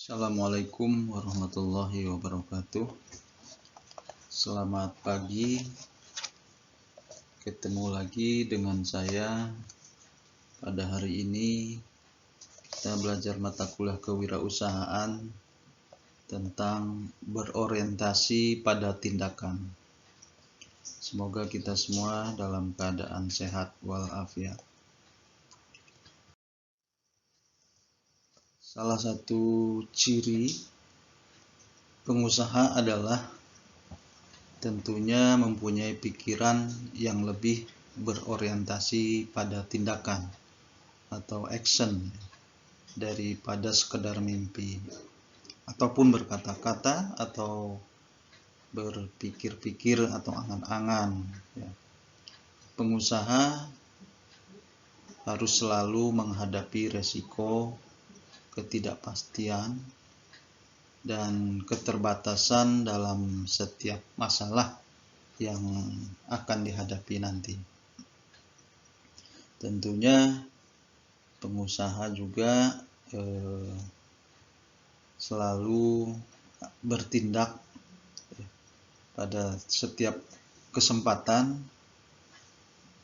Assalamualaikum warahmatullahi wabarakatuh. Selamat pagi. Ketemu lagi dengan saya. Pada hari ini kita belajar mata kuliah kewirausahaan tentang berorientasi pada tindakan. Semoga kita semua dalam keadaan sehat walafiat. Salah satu ciri pengusaha adalah tentunya mempunyai pikiran yang lebih berorientasi pada tindakan atau action daripada sekedar mimpi ataupun berkata-kata atau berpikir-pikir atau angan-angan. Pengusaha harus selalu menghadapi resiko, ketidakpastian, dan keterbatasan dalam setiap masalah yang akan dihadapi nanti. Tentunya pengusaha juga selalu bertindak pada setiap kesempatan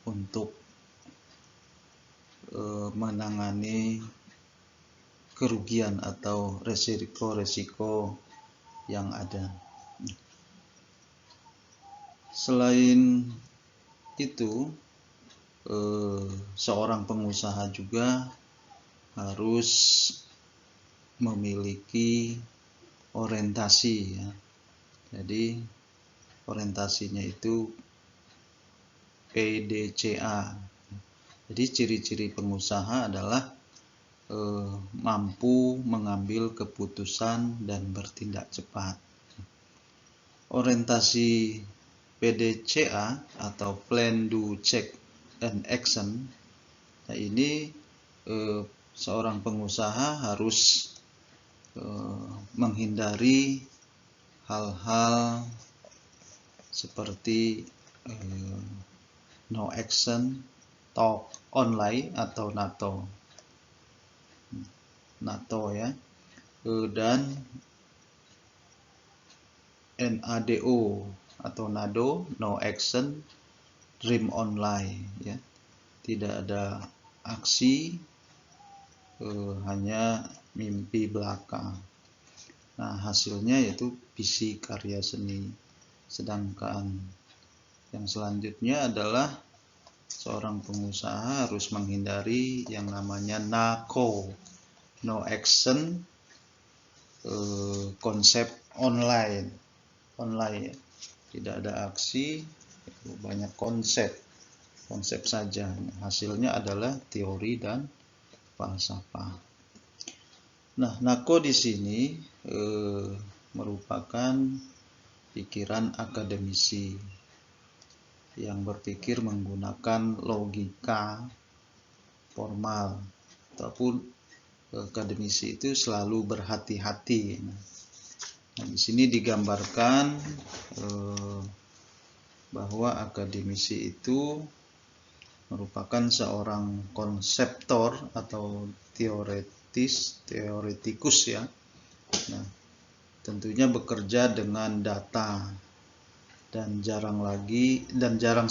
untuk menangani kerugian atau resiko-resiko yang ada. Selain itu, seorang pengusaha juga harus memiliki orientasi, ya. Jadi orientasinya itu PDCA. Jadi ciri-ciri pengusaha adalah mampu mengambil keputusan dan bertindak cepat. Orientasi PDCA atau Plan, Do, Check, and Action. Nah, ini seorang pengusaha harus menghindari hal-hal seperti no action, talk only atau NATO ya, dan NADO atau NADO, no action, dream only ya. Tidak ada aksi, hanya mimpi belaka. Nah, hasilnya yaitu visi karya seni. Sedangkan yang selanjutnya adalah seorang pengusaha harus menghindari yang namanya NAKO, no action, konsep online, tidak ada aksi, banyak konsep saja. Hasilnya adalah teori dan falsafah. Nah, NAKO di sini merupakan pikiran akademisi yang berpikir menggunakan logika formal, ataupun akademisi itu selalu berhati-hati. Nah, di sini digambarkan bahwa akademisi itu merupakan seorang konseptor atau teoretikus ya. Nah, tentunya bekerja dengan data dan jarang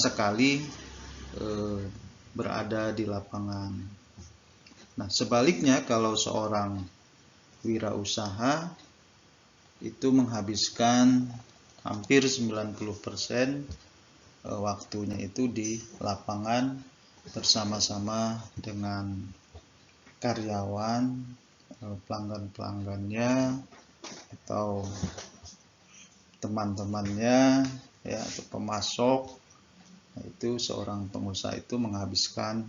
sekali berada di lapangan. Nah, sebaliknya kalau seorang wirausaha itu menghabiskan hampir 90% waktunya itu di lapangan bersama-sama dengan karyawan, pelanggan-pelanggannya atau teman-temannya ya, atau pemasok. Nah, itu seorang pengusaha itu menghabiskan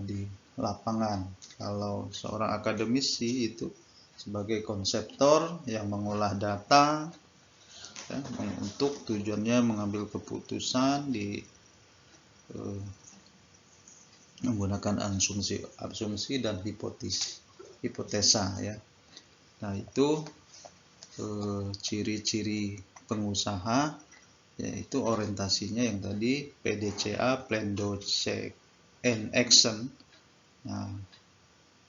di lapangan. Kalau seorang akademisi itu sebagai konseptor yang mengolah data ya, untuk tujuannya mengambil keputusan menggunakan asumsi dan hipotesa ya. Nah, itu ciri-ciri pengusaha, yaitu orientasinya yang tadi PDCA, Plan, Do, Check, and Action. Nah,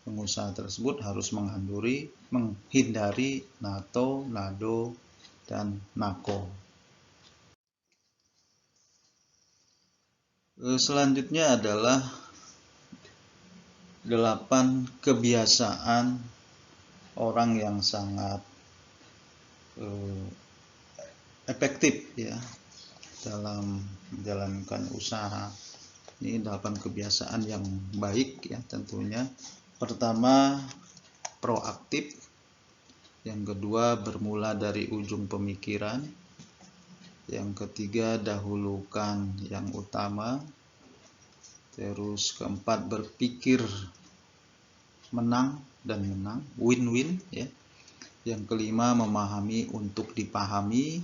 pengusaha tersebut harus menghindari NATO, NADO, dan NAKO. Selanjutnya adalah 8 kebiasaan orang yang sangat efektif ya dalam menjalankan usaha. Ini 8 kebiasaan yang baik ya tentunya. Pertama, proaktif. Yang kedua, bermula dari ujung pemikiran. Yang ketiga, dahulukan yang utama. Terus keempat, berpikir menang dan menang, win-win ya. Yang kelima, memahami untuk dipahami.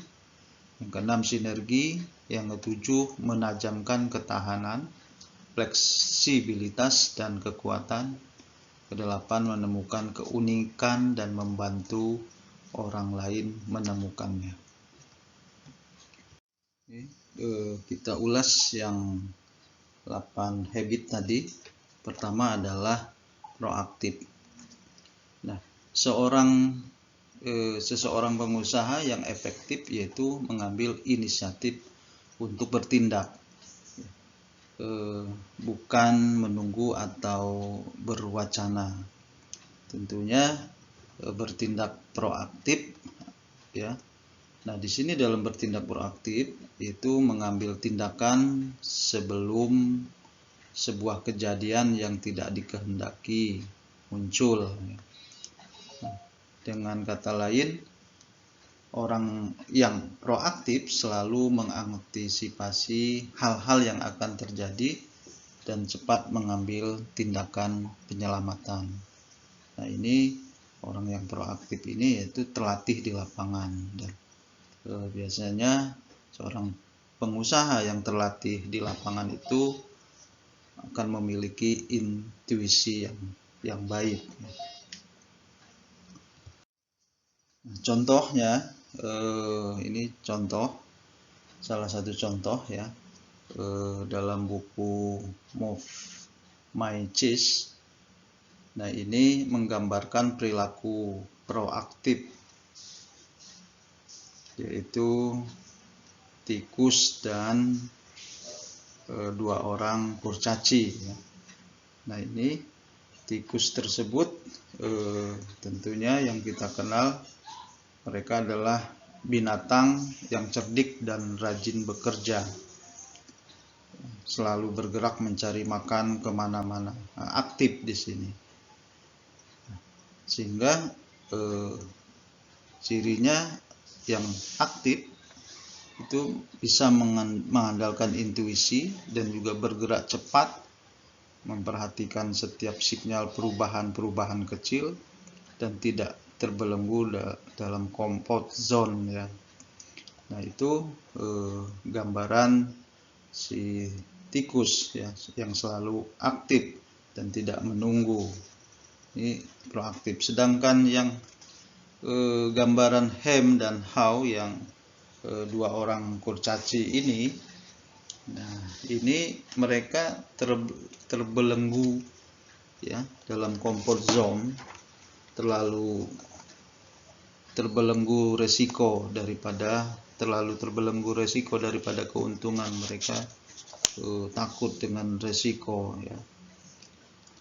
Yang keenam, sinergi. Yang ketujuh, menajamkan ketahanan, fleksibilitas dan kekuatan. Kedelapan, menemukan keunikan dan membantu orang lain menemukannya. Kita ulas yang 8 habit tadi. Pertama adalah proaktif. Nah, seseorang pengusaha yang efektif yaitu mengambil inisiatif untuk bertindak, bukan menunggu atau berwacana. Tentunya bertindak proaktif ya. Nah, di sini dalam bertindak proaktif itu mengambil tindakan sebelum sebuah kejadian yang tidak dikehendaki muncul. Dengan kata lain, orang yang proaktif selalu mengantisipasi hal-hal yang akan terjadi dan cepat mengambil tindakan penyelamatan. Nah, ini orang yang proaktif ini yaitu terlatih di lapangan. Dan biasanya seorang pengusaha yang terlatih di lapangan itu akan memiliki intuisi yang baik. Contohnya, ini salah satu contoh ya, dalam buku Move My Cheese. Nah, ini menggambarkan perilaku proaktif, yaitu tikus dan 2 orang kurcaci ya. Nah, ini tikus tersebut tentunya yang kita kenal, mereka adalah binatang yang cerdik dan rajin bekerja, selalu bergerak mencari makan kemana-mana, aktif di sini. Sehingga cirinya yang aktif itu bisa mengandalkan intuisi dan juga bergerak cepat, memperhatikan setiap sinyal perubahan-perubahan kecil dan tidak terbelenggu dalam comfort zone ya. Nah, itu gambaran si tikus ya yang selalu aktif dan tidak menunggu. Ini proaktif. Sedangkan yang gambaran Ham dan How yang 2 orang kurcaci ini, nah ini mereka terbelenggu ya dalam comfort zone, terlalu terbelenggu resiko daripada keuntungan. Mereka takut dengan resiko ya.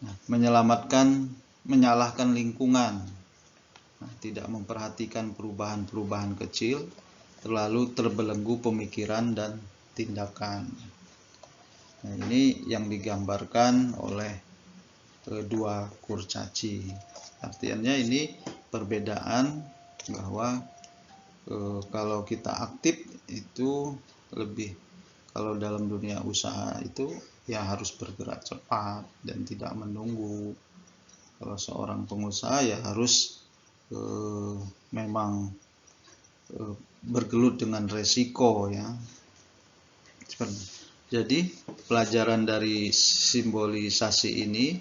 Nah, menyalahkan lingkungan, nah, tidak memperhatikan perubahan-perubahan kecil, terlalu terbelenggu pemikiran dan tindakan. Nah, ini yang digambarkan oleh 2 kurcaci. Artinya ini perbedaan bahwa kalau kita aktif itu lebih, kalau dalam dunia usaha itu ya harus bergerak cepat dan tidak menunggu. Kalau seorang pengusaha ya harus memang bergelut dengan resiko ya. Jadi pelajaran dari simbolisasi ini,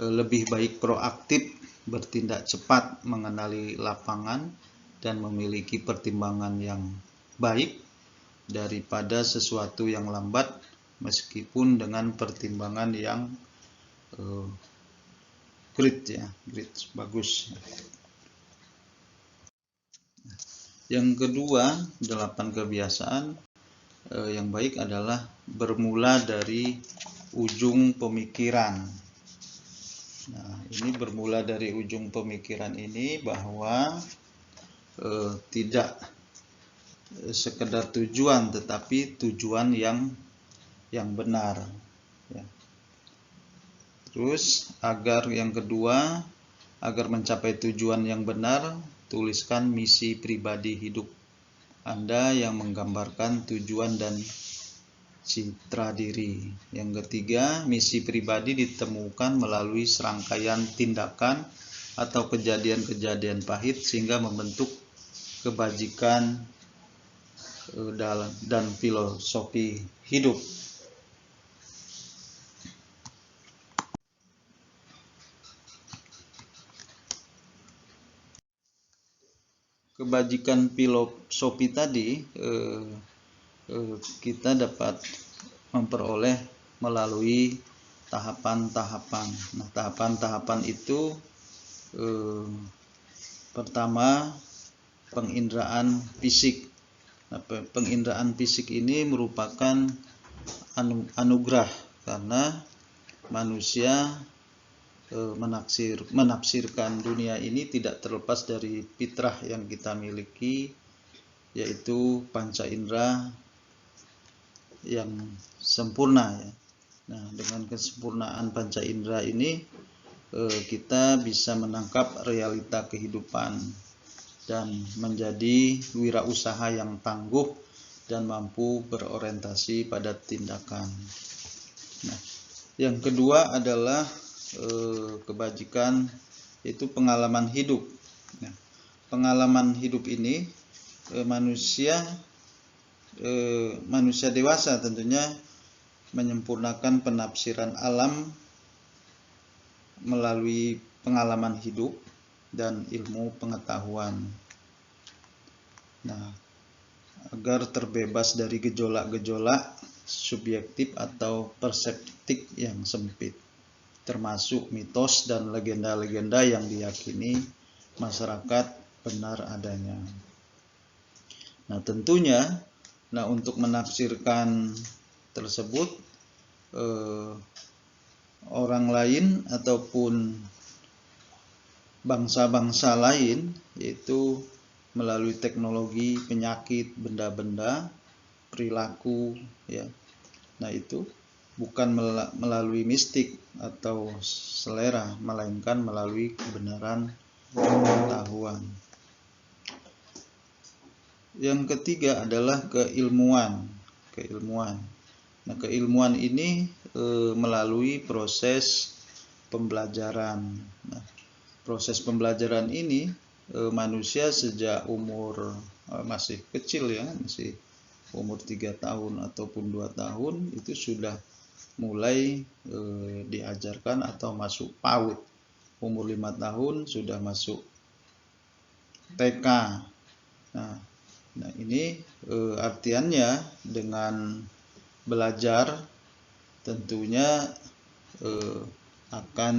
lebih baik proaktif, bertindak cepat, mengenali lapangan dan memiliki pertimbangan yang baik daripada sesuatu yang lambat meskipun dengan pertimbangan yang great ya, great, bagus. Yang kedua, 8 kebiasaan yang baik adalah bermula dari ujung pemikiran. Nah, ini bermula dari ujung pemikiran ini bahwa tidak sekedar tujuan, tetapi tujuan yang benar. Ya. Terus yang kedua, agar mencapai tujuan yang benar, tuliskan misi pribadi hidup Anda yang menggambarkan tujuan dan citra diri. Yang ketiga, misi pribadi ditemukan melalui serangkaian tindakan atau kejadian-kejadian pahit sehingga membentuk kebajikan dan filosofi hidup. Kebajikan filosofi tadi kita dapat memperoleh melalui tahapan-tahapan. Nah, tahapan-tahapan itu pertama, penginderaan fisik. Nah, penginderaan fisik ini merupakan anugerah karena manusia menafsirkan dunia ini tidak terlepas dari fitrah yang kita miliki, yaitu panca indera yang sempurna ya. Nah, dengan kesempurnaan panca indera ini kita bisa menangkap realita kehidupan dan menjadi wirausaha yang tangguh dan mampu berorientasi pada tindakan. Nah, yang kedua adalah kebajikan, yaitu pengalaman hidup. Nah, pengalaman hidup ini manusia dewasa tentunya menyempurnakan penafsiran alam melalui pengalaman hidup dan ilmu pengetahuan. Nah, agar terbebas dari gejolak-gejolak subjektif atau perseptik yang sempit, termasuk mitos dan legenda-legenda yang diyakini masyarakat benar adanya. Nah, tentunya, untuk menafsirkan tersebut, orang lain ataupun bangsa-bangsa lain, yaitu melalui teknologi, penyakit, benda-benda, perilaku, ya. Nah, itu bukan melalui mistik atau selera, melainkan melalui kebenaran pengetahuan. Yang ketiga adalah keilmuan. Nah, keilmuan ini melalui proses pembelajaran. Nah, proses pembelajaran ini manusia sejak umur masih kecil ya, masih umur 3 tahun ataupun 2 tahun itu sudah mulai diajarkan atau masuk PAUD. Umur 5 tahun sudah masuk TK. Nah, ini artiannya dengan belajar tentunya akan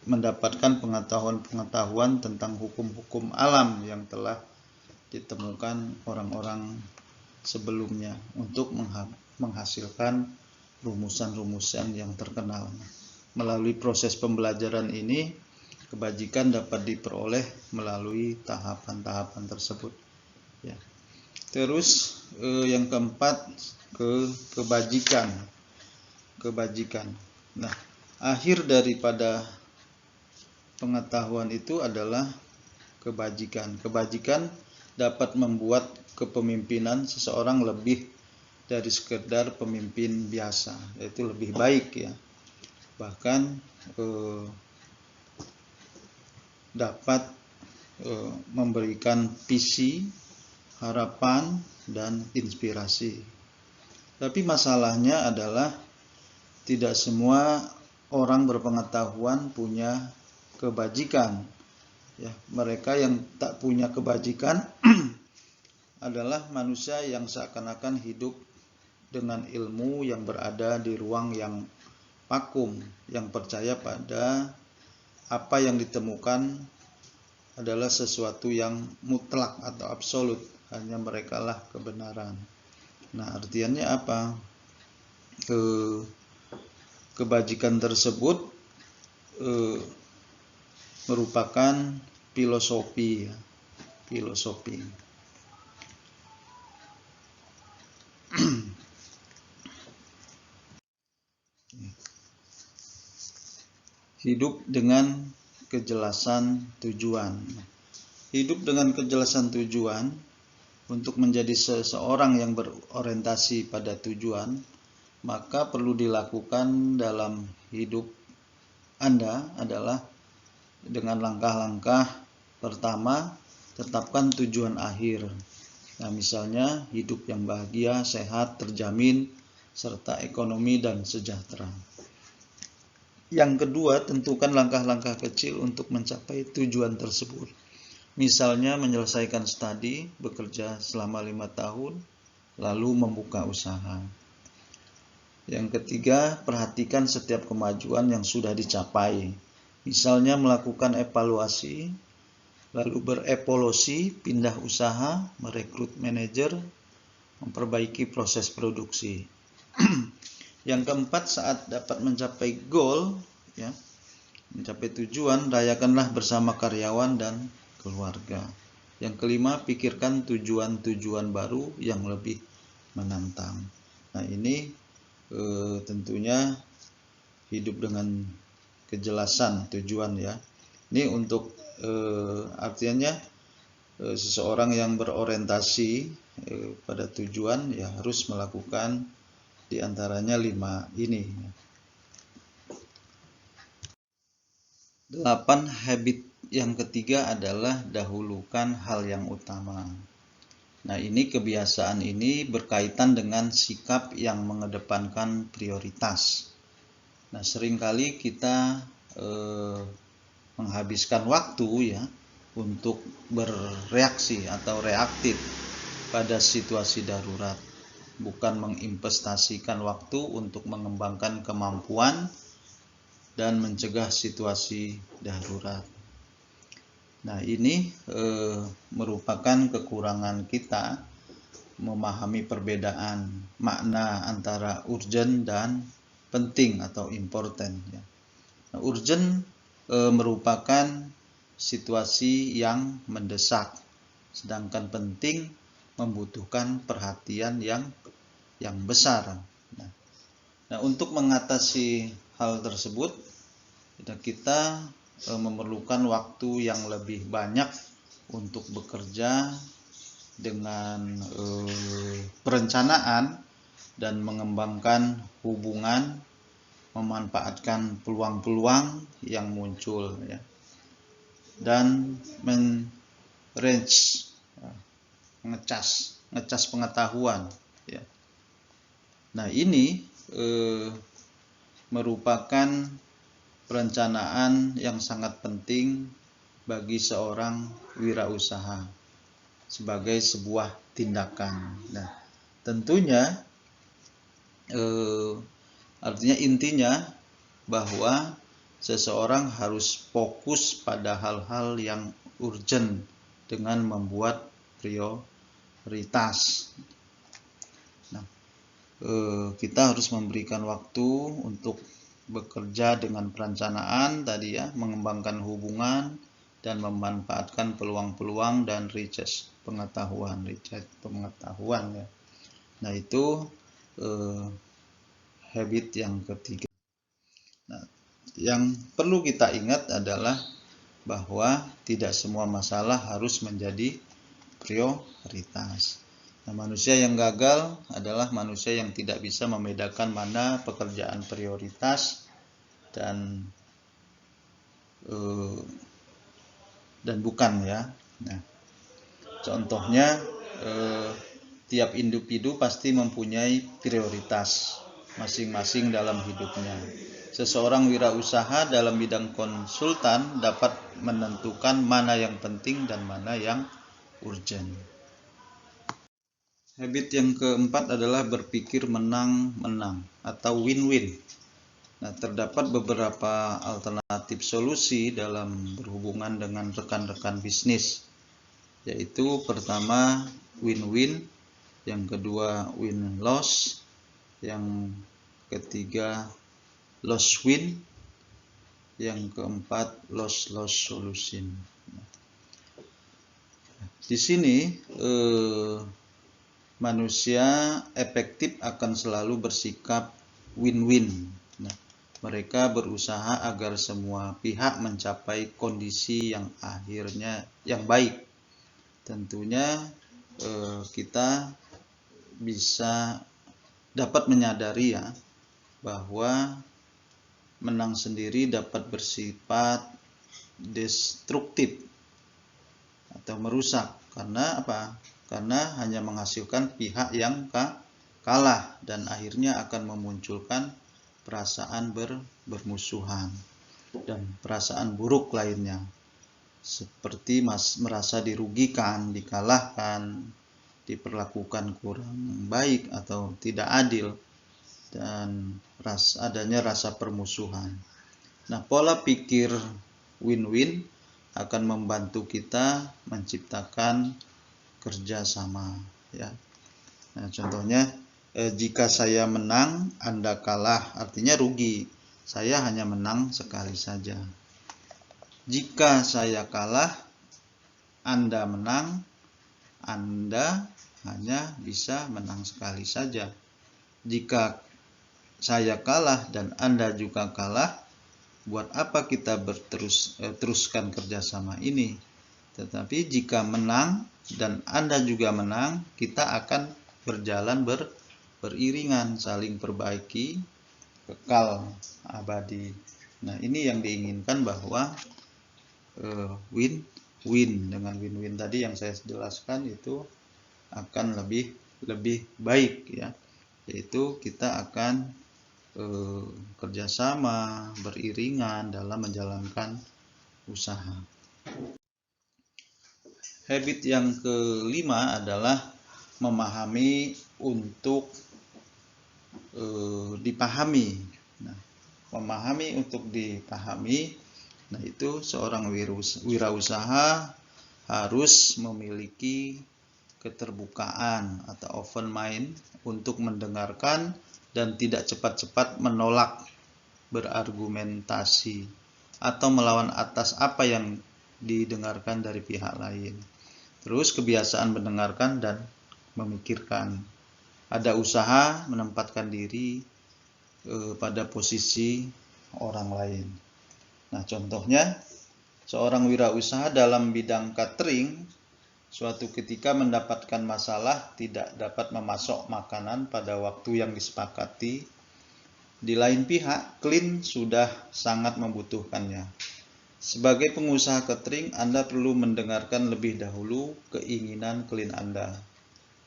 mendapatkan pengetahuan tentang hukum-hukum alam yang telah ditemukan orang-orang sebelumnya untuk menghasilkan rumusan-rumusan yang terkenal. Melalui proses pembelajaran ini, kebajikan dapat diperoleh melalui tahapan-tahapan tersebut. Ya. Terus yang keempat, kebajikan. Nah, akhir daripada pengetahuan itu adalah kebajikan. Kebajikan dapat membuat kepemimpinan seseorang lebih dari sekedar pemimpin biasa, yaitu lebih baik ya. Bahkan dapat memberikan visi, harapan, dan inspirasi. Tapi masalahnya adalah tidak semua orang berpengetahuan punya kebajikan. Ya, mereka yang tak punya kebajikan adalah manusia yang seakan-akan hidup dengan ilmu yang berada di ruang yang vakum, yang percaya pada apa yang ditemukan adalah sesuatu yang mutlak atau absolut, hanya merekalah kebenaran. Nah, artiannya apa? Kebajikan tersebut merupakan filosofi, ya. Filosofi. Hidup dengan kejelasan tujuan. Hidup dengan kejelasan tujuan untuk menjadi seseorang yang berorientasi pada tujuan, maka perlu dilakukan dalam hidup Anda adalah dengan langkah-langkah pertama, tetapkan tujuan akhir. Nah, misalnya hidup yang bahagia, sehat, terjamin, serta ekonomi dan sejahtera. Yang kedua, tentukan langkah-langkah kecil untuk mencapai tujuan tersebut. Misalnya menyelesaikan studi, bekerja selama 5 tahun, lalu membuka usaha. Yang ketiga, perhatikan setiap kemajuan yang sudah dicapai. Misalnya melakukan evaluasi, lalu berevolusi, pindah usaha, merekrut manajer, memperbaiki proses produksi. Yang keempat, saat dapat mencapai goal, ya, mencapai tujuan, rayakanlah bersama karyawan dan keluarga. Yang kelima, pikirkan tujuan-tujuan baru yang lebih menantang. Nah, ini tentunya hidup dengan kejelasan tujuan, ya. Ini untuk artinya seseorang yang berorientasi pada tujuan, ya harus melakukan diantaranya 5 ini. 8 habit yang ketiga adalah dahulukan hal yang utama. Nah, ini kebiasaan ini berkaitan dengan sikap yang mengedepankan prioritas. Nah, seringkali kita menghabiskan waktu, ya, untuk bereaksi atau reaktif pada situasi darurat, bukan menginvestasikan waktu untuk mengembangkan kemampuan dan mencegah situasi darurat. Nah, ini merupakan kekurangan kita memahami perbedaan makna antara urgent dan penting atau important, ya. Nah, urgent merupakan situasi yang mendesak, sedangkan penting membutuhkan perhatian yang besar. Nah, untuk mengatasi hal tersebut, kita memerlukan waktu yang lebih banyak untuk bekerja dengan perencanaan dan mengembangkan hubungan, memanfaatkan peluang-peluang yang muncul, ya, dan ngecas pengetahuan, ya. Nah, ini merupakan perencanaan yang sangat penting bagi seorang wirausaha sebagai sebuah tindakan. Nah, tentunya artinya intinya bahwa seseorang harus fokus pada hal-hal yang urgent dengan membuat prioritas. Nah, kita harus memberikan waktu untuk bekerja dengan perencanaan tadi, ya, mengembangkan hubungan dan memanfaatkan peluang-peluang dan riset pengetahuan, ya. Nah, itu habit yang ketiga. Nah, yang perlu kita ingat adalah bahwa tidak semua masalah harus menjadi prioritas. Nah, manusia yang gagal adalah manusia yang tidak bisa membedakan mana pekerjaan prioritas dan bukan, ya. Nah, contohnya tiap individu pasti mempunyai prioritas masing-masing dalam hidupnya. Seseorang wirausaha dalam bidang konsultan dapat menentukan mana yang penting dan mana yang urgent. Habit yang keempat adalah berpikir menang-menang atau win-win. Nah, terdapat beberapa alternatif solusi dalam berhubungan dengan rekan-rekan bisnis, yaitu pertama win-win, yang kedua win-loss, yang ketiga loss-win, yang keempat loss-loss solution. Di sini manusia efektif akan selalu bersikap win-win. Nah, mereka berusaha agar semua pihak mencapai kondisi yang akhirnya yang baik. Tentunya kita bisa dapat menyadari ya bahwa menang sendiri dapat bersifat destruktif atau merusak. Karena apa? Karena hanya menghasilkan pihak yang kalah dan akhirnya akan memunculkan perasaan bermusuhan dan perasaan buruk lainnya, seperti merasa dirugikan, dikalahkan, diperlakukan kurang baik atau tidak adil, dan adanya rasa permusuhan. Nah, pola pikir win-win akan membantu kita menciptakan kerjasama ya. Nah, contohnya jika saya menang, Anda kalah, artinya rugi. Saya hanya menang sekali saja. Jika saya kalah, Anda menang, Anda hanya bisa menang sekali saja. Jika saya kalah dan Anda juga kalah, buat apa kita teruskan kerjasama ini? Tetapi jika menang dan Anda juga menang, kita akan berjalan beriringan, saling perbaiki, kekal abadi. Nah, ini yang diinginkan, bahwa win-win. Dengan win-win tadi yang saya jelaskan itu akan lebih baik ya, yaitu kita akan kerjasama beriringan dalam menjalankan usaha. Habit yang kelima adalah memahami untuk dipahami. Nah, memahami untuk dipahami, nah itu seorang wirausaha harus memiliki keterbukaan atau open mind untuk mendengarkan dan tidak cepat-cepat menolak, berargumentasi, atau melawan atas apa yang didengarkan dari pihak lain. Terus kebiasaan mendengarkan dan memikirkan. Ada usaha menempatkan diri pada posisi orang lain. Nah, contohnya seorang wirausaha dalam bidang catering suatu ketika mendapatkan masalah tidak dapat memasok makanan pada waktu yang disepakati. Di lain pihak, klien sudah sangat membutuhkannya. Sebagai pengusaha catering, Anda perlu mendengarkan lebih dahulu keinginan klien Anda.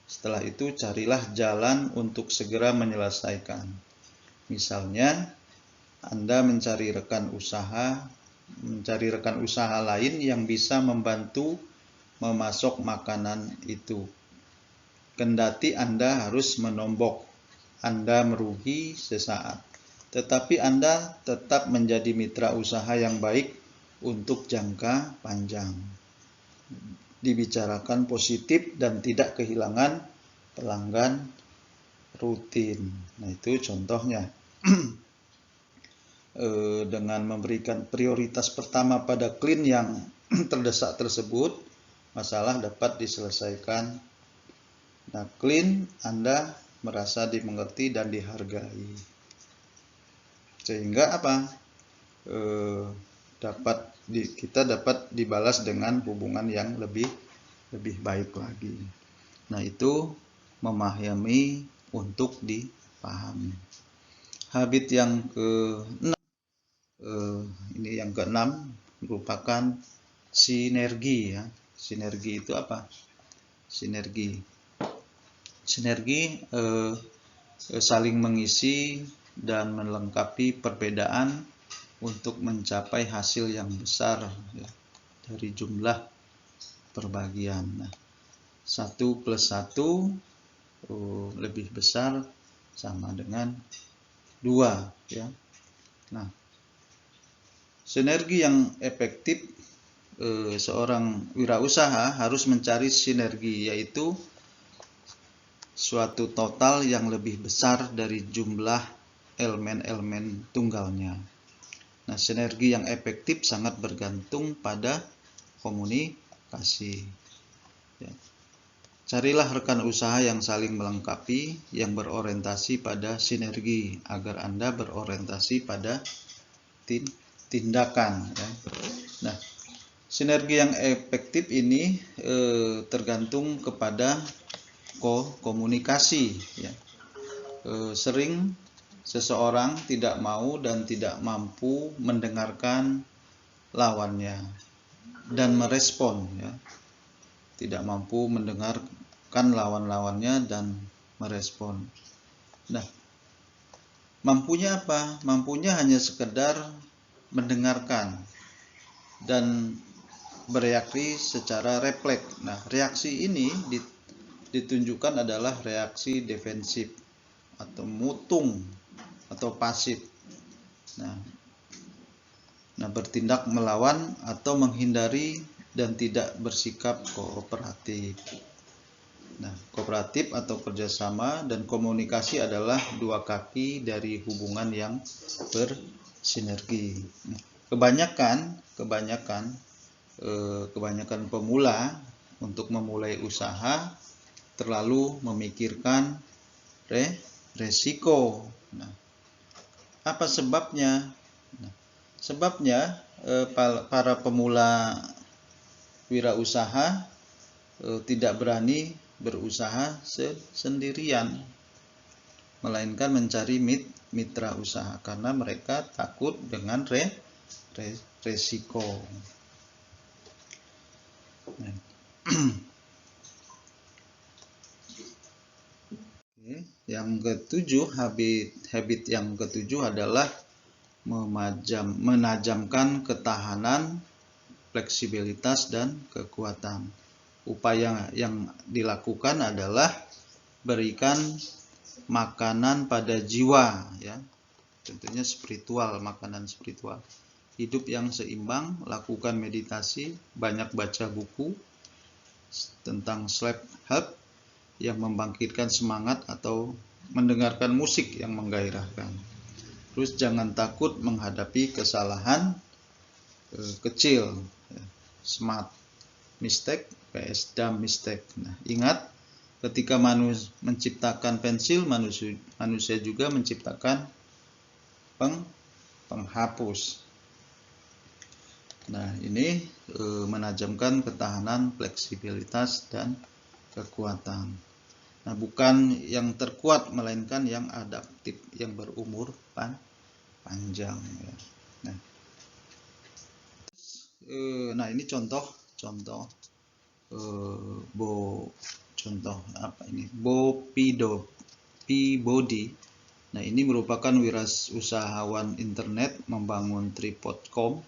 Setelah itu, carilah jalan untuk segera menyelesaikan. Misalnya, Anda mencari rekan usaha lain yang bisa membantu memasok makanan itu. Kendati Anda harus menombok, Anda merugi sesaat, tetapi Anda tetap menjadi mitra usaha yang baik untuk jangka panjang. Dibicarakan positif dan tidak kehilangan pelanggan rutin. Nah, itu contohnya. Dengan memberikan prioritas pertama pada klien yang terdesak tersebut, masalah dapat diselesaikan. Nah, klien Anda merasa dimengerti dan dihargai. Sehingga apa? Kita dapat dibalas dengan hubungan yang lebih baik lagi. Nah, itu memahami untuk dipahami. Habit yang keenam merupakan sinergi ya. Sinergi itu apa? Sinergi saling mengisi dan melengkapi perbedaan untuk mencapai hasil yang besar ya, dari jumlah perbagian. Nah, 1 + 1 lebih besar sama dengan 2 ya. Nah, sinergi yang efektif, seorang wirausaha harus mencari sinergi, yaitu suatu total yang lebih besar dari jumlah elemen-elemen tunggalnya. Nah, sinergi yang efektif sangat bergantung pada komunikasi. Ya. Carilah rekan usaha yang saling melengkapi, yang berorientasi pada sinergi, agar Anda berorientasi pada tindakan. Ya. Nah, sinergi yang efektif ini tergantung kepada komunikasi. Ya. Sering seseorang tidak mau dan tidak mampu mendengarkan lawannya dan merespon, ya. Tidak mampu mendengarkan lawan-lawannya dan merespon. Nah, mampunya apa? Mampunya hanya sekedar mendengarkan dan bereaksi secara refleks. Nah, reaksi ini ditunjukkan adalah reaksi defensif atau mutung atau pasif. Nah, bertindak melawan atau menghindari dan tidak bersikap kooperatif. Nah, kooperatif atau kerjasama dan komunikasi adalah dua kaki dari hubungan yang bersinergi. Nah, kebanyakan pemula untuk memulai usaha terlalu memikirkan resiko. Nah, apa sebabnya? Nah, sebabnya para pemula wirausaha tidak berani berusaha sendirian, melainkan mencari mitra usaha karena mereka takut dengan resiko. Nah. Yang ketujuh, habit yang ketujuh adalah menajamkan ketahanan, fleksibilitas, dan kekuatan. Upaya yang dilakukan adalah berikan makanan pada jiwa, ya. Tentunya spiritual, makanan spiritual. Hidup yang seimbang, lakukan meditasi, banyak baca buku tentang self-help yang membangkitkan semangat atau mendengarkan musik yang menggairahkan. Terus jangan takut menghadapi kesalahan kecil, smart mistake vs dumb mistake. Nah, ingat, ketika manusia menciptakan pensil, manusia juga menciptakan penghapus. Nah, ini menajamkan ketahanan, fleksibilitas, dan kekuatan. Nah, bukan yang terkuat, melainkan yang adaptif, yang berumur panjang. Ya. Nah, ini contoh Bo Peabody. Nah, ini merupakan wirausahawan internet membangun Tripod.com.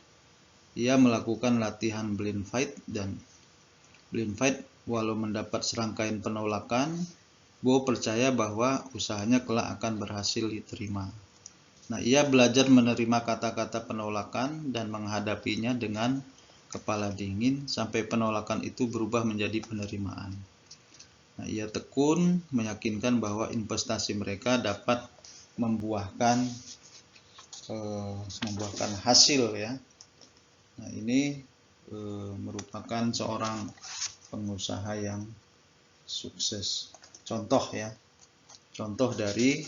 Ia melakukan latihan blind fight walau mendapat serangkaian penolakan. Bo percaya bahwa usahanya kelak akan berhasil diterima. Nah, ia belajar menerima kata-kata penolakan dan menghadapinya dengan kepala dingin sampai penolakan itu berubah menjadi penerimaan. Nah, ia tekun meyakinkan bahwa investasi mereka dapat membuahkan hasil, ya. Nah, ini merupakan seorang pengusaha yang sukses. Contoh dari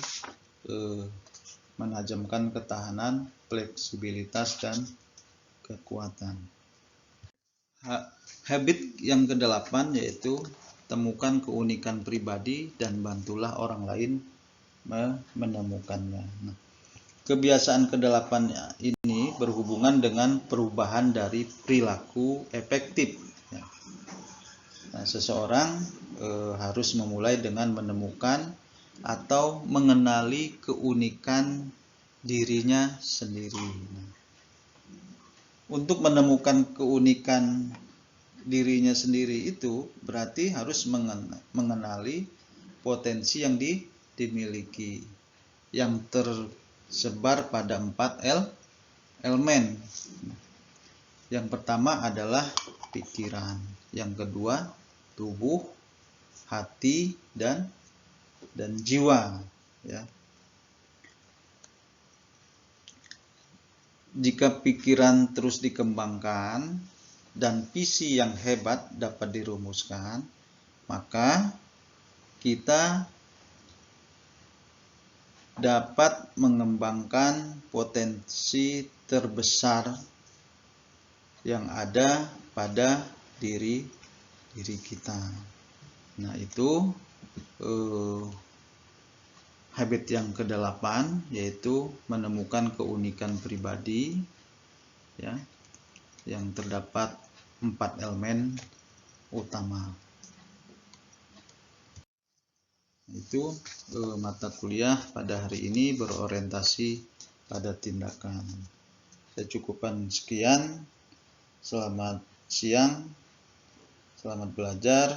menajamkan ketahanan, fleksibilitas, dan kekuatan. Habit yang ke-8 yaitu temukan keunikan pribadi dan bantulah orang lain menemukannya. Nah, kebiasaan ke-8 ini berhubungan dengan perubahan dari perilaku efektif. Ya. Nah, seseorang harus memulai dengan menemukan atau mengenali keunikan dirinya sendiri. Untuk menemukan keunikan dirinya sendiri itu berarti harus mengenali potensi yang dimiliki, yang tersebar pada 4 elemen. Yang pertama adalah pikiran, yang kedua tubuh, hati, dan jiwa, ya. Jika pikiran terus dikembangkan dan visi yang hebat dapat dirumuskan, maka kita dapat mengembangkan potensi terbesar yang ada pada diri kita. Nah, itu habit yang ke-8, yaitu menemukan keunikan pribadi, ya, yang terdapat 4 elemen utama. Itu mata kuliah pada hari ini berorientasi pada tindakan. Saya cukupkan sekian. Selamat siang, selamat belajar.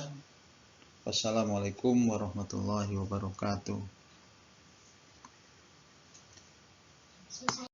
Wassalamualaikum warahmatullahi wabarakatuh.